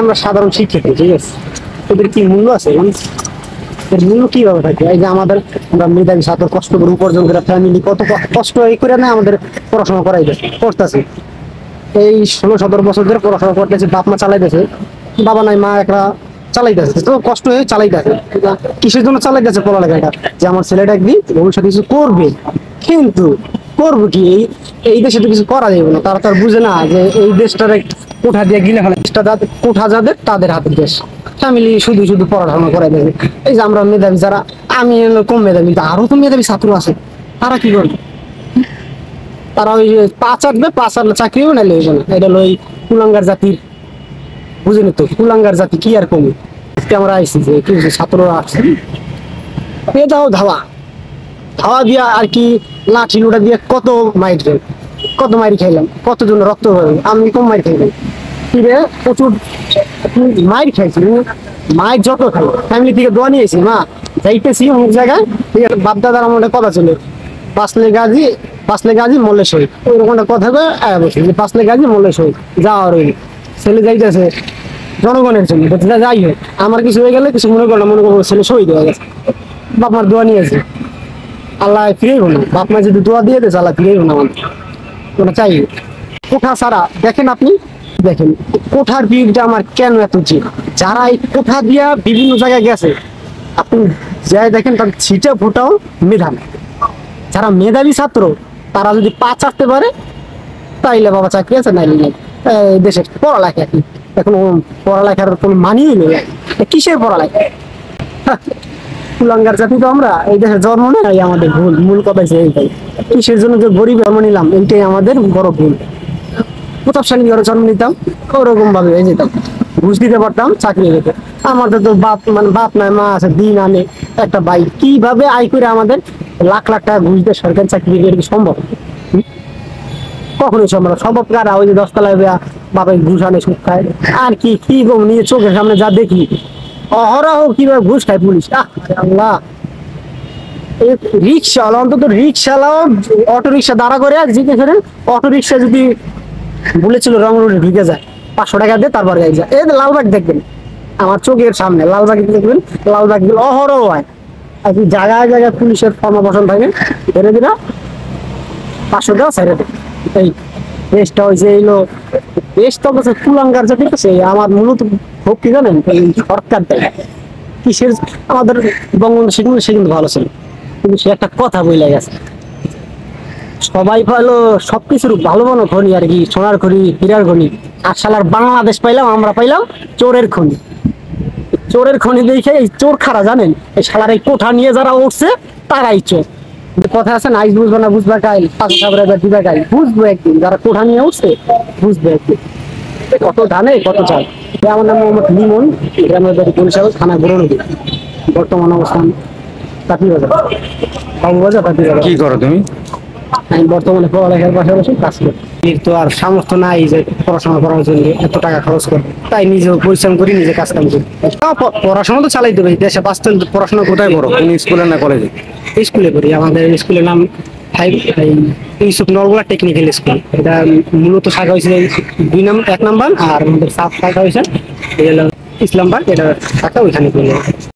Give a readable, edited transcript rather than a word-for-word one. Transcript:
আমরা সাধারণ শিক্ষিত, ঠিক আছে, ওদের কি মূল্য আছে? এর মূল্য কিভাবে থাকে? এই যে আমরা মেধাবী ছাত্র কষ্ট করে উপার্জন করে ফ্যামিলি কত কষ্ট এই করে না আমাদের পড়াশোনা করতেছে। এই 16-17 বছর ধরে পড়াশোনা করতেছে, বাপ মা চালাইতেছে, বাবা নাই মা একটা চালাইতেছে, তো কষ্ট হয়ে চালাইতেছে। কিসের জন্য চালাইতেছে? পড়ালেখাটা, যে আমার ছেলেটা একদিন ভবিষ্যতে কিছু করবে। কিন্তু করবো কি? এই দেশে তো কিছু করা যাবে না। তারা তো আর বুঝে না যে এই দেশটার কোঠা দিয়ে গিলে ফেলে, দেশটা কোঠা যাদের তাদের হাতের দেশ। ফ্যামিলি শুধু শুধু পড়াশোনা করাই দেবে। এই যে আমরা মেধাবী যারা, আমি কম মেধাবী, আরো তো মেধাবী ছাত্র আছে, তারা কি করবে? তারা ওই পাঁচ আটবে, পাঁচ আটলে চাকরি হবে, নাইলে হইবে না। এটা হলো ওই কুলাঙ্গার জাতির, বুঝেনি তো? কুলাঙ্গার জাতি কি আর কমে। আজকে আমরা আইসি যে কি ছাত্ররা আসছে, এ দাও ধাওয়া ধাওয়া দিয়া আর কি, লাঠি লুটা দিয়ে কত মাইর খাইলাম, কতজন রক্ত হবে। আমি কম মাইর খাইলাম কি রে? প্রচুর মাইর খাইছি, মাইর যত খাই। ফ্যামিলি থেকে দোয়া নিয়েছি, মা যাইতেছি অমুক জায়গায়, ঠিক আছে, বাপ দাদার আমার কথা ছিল, পাঁচলে গাজী মল্লে শহীদ, ওইরকম একটা কথা বলছি যে পাঁচলে গাজী মল্লে শহীদ যাওয়ার ওই ছেলে যাইতেছে জনগণের জন্য। যাই হোক, আমার কিছু হয়ে গেলে কিছু মনে করো না, মনে করবো ছেলে শহীদ হয়ে গেছে, বাপ মার দোয়া নিয়েছে, আল্লাহ ফিরেই না। বাপ মা যদি দোয়া দিয়ে দেছে, আল্লাহ ফিরেই না আমাদের। ওটা চাই কোঠা ছাড়া। দেখেন আপনি, দেখেন কোঠার বিরুদ্ধে আমার কেন এত জিদ। যারা এই কোঠা দিয়া বিভিন্ন জায়গায় গেছে, আপনি যাই দেখেন তার ছিটে ফোটাও মেধা নেই। যারা মেধাবী ছাত্র, তারা যদি পা চাটতে পারে তাইলে বাবা চাকরি আছে, নাইলে নেই। দেশের পড়ালেখা কি এখন? পড়ালেখার কোনো মানিয়ে নেই। কিসের পড়ালেখা? কুলাঙ্গার জাতি তো আমরা, এই দেশে জন্ম নেই আমাদের ভুল। মূল কথা হচ্ছে এইটাই, কিসের জন্য যে গরিব জন্ম নিলাম, এইটাই আমাদের বড় ভুল। প্রতাপশালী ঘরে জন্ম নিতাম, ওরকম ভাবে হয়ে যেতাম, ঘুষ দিতে পারতাম, চাকরি হতো। আমাদের তো বাপ নাই, মা আছে, দিন আনে একটা বাইক, কিভাবে আয় করে আমাদের লাখ লাখ টাকা ঘুষ দিয়ে সরকারি চাকরি করে কি সম্ভব? কখনোই সম্ভব কারা? ওই যে 10 তলায় বাবাই ঘুষ আনে, সুখ খায়, আর কি কি গো নিয়ে চোখের সামনে যা দেখি অহরহ কিভাবে ঘুষ খায় পুলিশ। আল্লাহ, রিক্সাওয়ালা, অন্তত রিক্সাওয়ালাও অটো রিক্সা দাঁড়া করে জিজ্ঞেস করেন, অটো রিক্সা যদি বলেছিল রং রোডে ঢুকে যায় 500 টাকা দিয়ে, তারপর গাড়ি যায়। এই লালবাগ দেখবেন, আমার চোখের সামনে লালবাগ দেখবেন, লালবাগ অহরহ হয়। আর কি জায়গায় জায়গায় পুলিশের কর্মবসন থাকে, ধরে দিনা 500 দেওয়া ছেড়ে দেয়। এই দেশটা হয়েছে এইলো, দেশটা হচ্ছে কুলাঙ্গার জাতি। আমার মূলত হোক কি জানেন, এই সরকার দেয় কিসের? আমাদের বঙ্গবন্ধু সে কিন্তু ভালো ছিল, কিন্তু সে একটা কথা বলে গেছে, সবাই পাইলো সবকিছুর ভালো ভালো খনি, আর কি সোনার খনি, হীরার খনি, আর শালার বাংলাদেশ পাইলাম, আমরা পাইলাম চোরের খনি। চোরের খনি দেখে এই চোর খারা জানেন, এই শালার এই কোঠা নিয়ে যারা উঠছে তারাই চোর। কথা আছে না, আইস বুঝবো না বুঝবা কাইল, পাঁচা সাবরা দিবা কাইল, বুঝবো একদিন। যারা কোঠা নিয়ে উঠছে বুঝবে একদিন। কত ধানে কত চাল। আমার নাম মোহাম্মদ লিমন, গ্রামের বাড়ি বরিশাল, থানা গুরুনদী। বর্তমান অবস্থান তাঁতিবাজার, বাবুবাজার তাঁতিবাজার। কি করো তুমি? আমি বর্তমানে পড়ালেখার পাশাপাশি কাজ করি। এর তো আর সামর্থ্য নাই যে পড়াশোনা করার জন্য এত টাকা খরচ করে, তাই নিজেও পরিশ্রম করি, নিজে কাজ কাম করি। পড়াশোনা তো চালাই দেবে, দেশে বাঁচতে পড়াশোনা কোথায় করো? কোন স্কুলে না কলেজে? স্কুলে করি। আমাদের স্কুলের নাম ইউসুফ নলগোলা টেকনিক্যাল স্কুল। এটা মূলত শাখা হয়েছে 1 নাম্বার, আর আমাদের সাব শাখা হয়েছে ইসলামবাগ, এটা শাখা ওইখানে করলে।